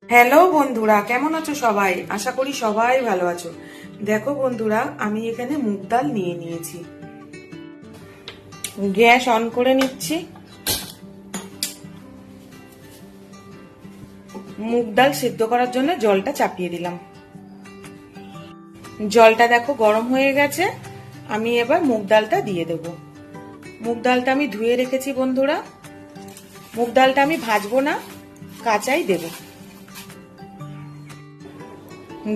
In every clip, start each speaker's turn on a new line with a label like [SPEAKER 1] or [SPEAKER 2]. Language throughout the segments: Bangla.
[SPEAKER 1] হ্যালো বন্ধুরা, কেমন আছো সবাই? আশা করি সবাই ভালো আছো। দেখো বন্ধুরা, আমি এখানে মুগ ডাল নিয়ে নিয়েছি। গ্যাস অন করে নিচ্ছি। মুগ ডাল সিদ্ধ করার জন্য জলটা চাপিয়ে দিলাম। জলটা দেখো গরম হয়ে গেছে। আমি এবার মুগ ডালটা দিয়ে দেব। মুগ ডালটা আমি ধুয়ে রেখেছি বন্ধুরা। মুগ ডালটা আমি ভাজবো না, কাঁচাই দেব।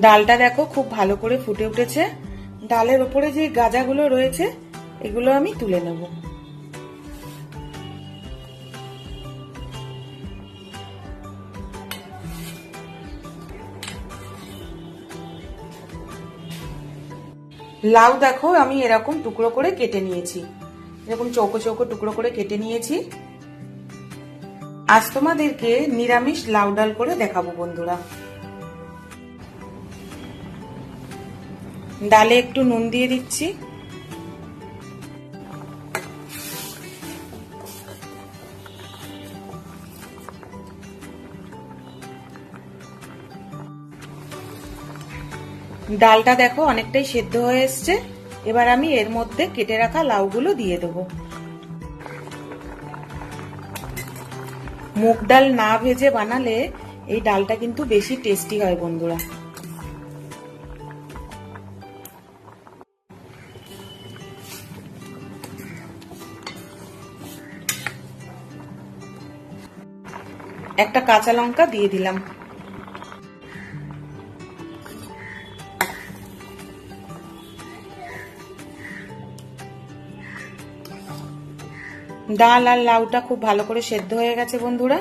[SPEAKER 1] ডালটা দেখো খুব ভালো করে ফুটে উঠেছে। ডালের উপরে যে গাজাগুলো রয়েছে এগুলো আমি তুলে নেব। লাউ দেখো আমি এরকম টুকরো করে কেটে নিয়েছি, এরকম চৌকো চৌকো টুকরো করে কেটে নিয়েছি। আজ তোমাদেরকে নিরামিষ লাউ ডাল করে দেখাবো বন্ধুরা। ডালে একটু নুন দিয়ে দিচ্ছি। ডালটা দেখো অনেকটাই সেদ্ধ হয়ে এসছে। এবার আমি এর মধ্যে কেটে রাখা লাউগুলো দিয়ে দেবো। মুগ ডাল না ভেজে বানালে এই ডালটা কিন্তু বেশি টেস্টি হয় বন্ধুরা। একটা কাঁচা লঙ্কা দিয়ে দিলাম। ডাল আর লাউটা খুব ভালো করে সেদ্ধ হয়ে গেছে বন্ধুরা।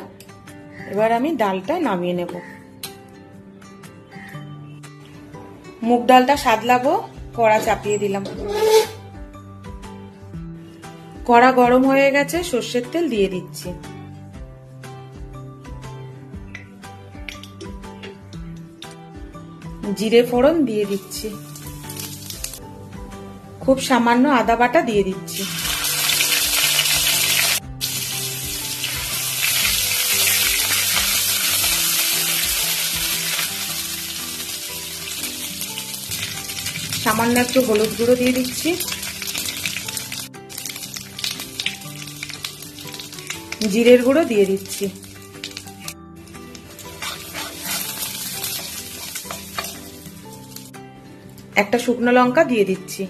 [SPEAKER 1] এবার আমি ডালটা নামিয়ে নেব। মুগ ডালটা সাদলাবো, কড়া চাপিয়ে দিলাম। কড়া গরম হয়ে গেছে, সর্ষের তেল দিয়ে দিচ্ছি। জিরে ফোড়ন দিয়ে দিচ্ছি। খুব সামান্য আদা বাটা দিয়ে দিচ্ছি। সামান্য একটু হলুদ গুঁড়ো দিয়ে দিচ্ছি। জিরের গুঁড়ো দিয়ে দিচ্ছি। একটা শুকনো লঙ্কা দিয়ে দিচ্ছি।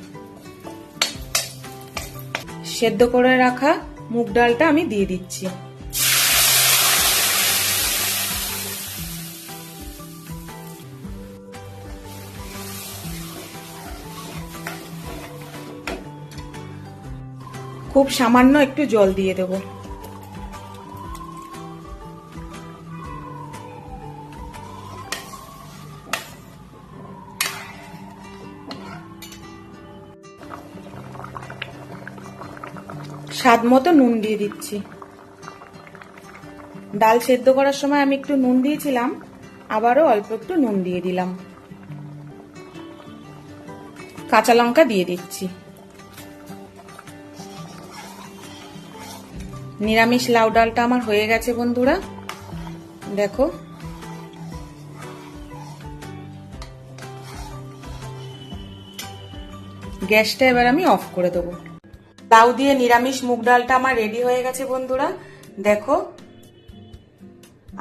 [SPEAKER 1] সেদ্ধ করে রাখা মুগ ডালটা আমি দিয়ে দিচ্ছি। খুব সামান্য একটু জল দিয়ে দেব। স্বাদ মতো নুন দিয়ে দিচ্ছি। ডাল সেদ্ধ করার সময় আমি একটু নুন দিয়েছিলাম, আবারও অল্প একটু নুন দিয়ে দিলাম। কাঁচা লঙ্কা দিয়ে দিচ্ছি। নিরামিষ লাউ ডালটা আমার হয়ে গেছে বন্ধুরা। দেখো গ্যাসটা এবার আমি অফ করে দেবো। লাউ দিয়ে নিরামিষ মুগ ডালটা আমার রেডি হয়ে গেছে বন্ধুরা। দেখো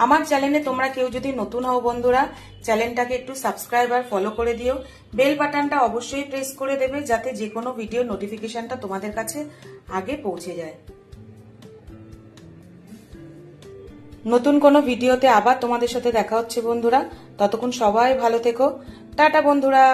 [SPEAKER 1] আমার চ্যানেলে তোমরা কেউ যদি নতুন হও বন্ধুরা, চ্যানেলটাকে একটু সাবস্ক্রাইব আর ফলো করে দিও। বেল বাটনটা অবশ্যই প্রেস করে দেবে যাতে যে কোনো ভিডিও নোটিফিকেশনটা তোমাদের কাছে আগে পৌঁছে যায়। নতুন কোনো ভিডিওতে আবার তোমাদের সাথে দেখা হচ্ছে বন্ধুরা। ততক্ষণ সবাই ভালো থেকো। টাটা বন্ধুরা।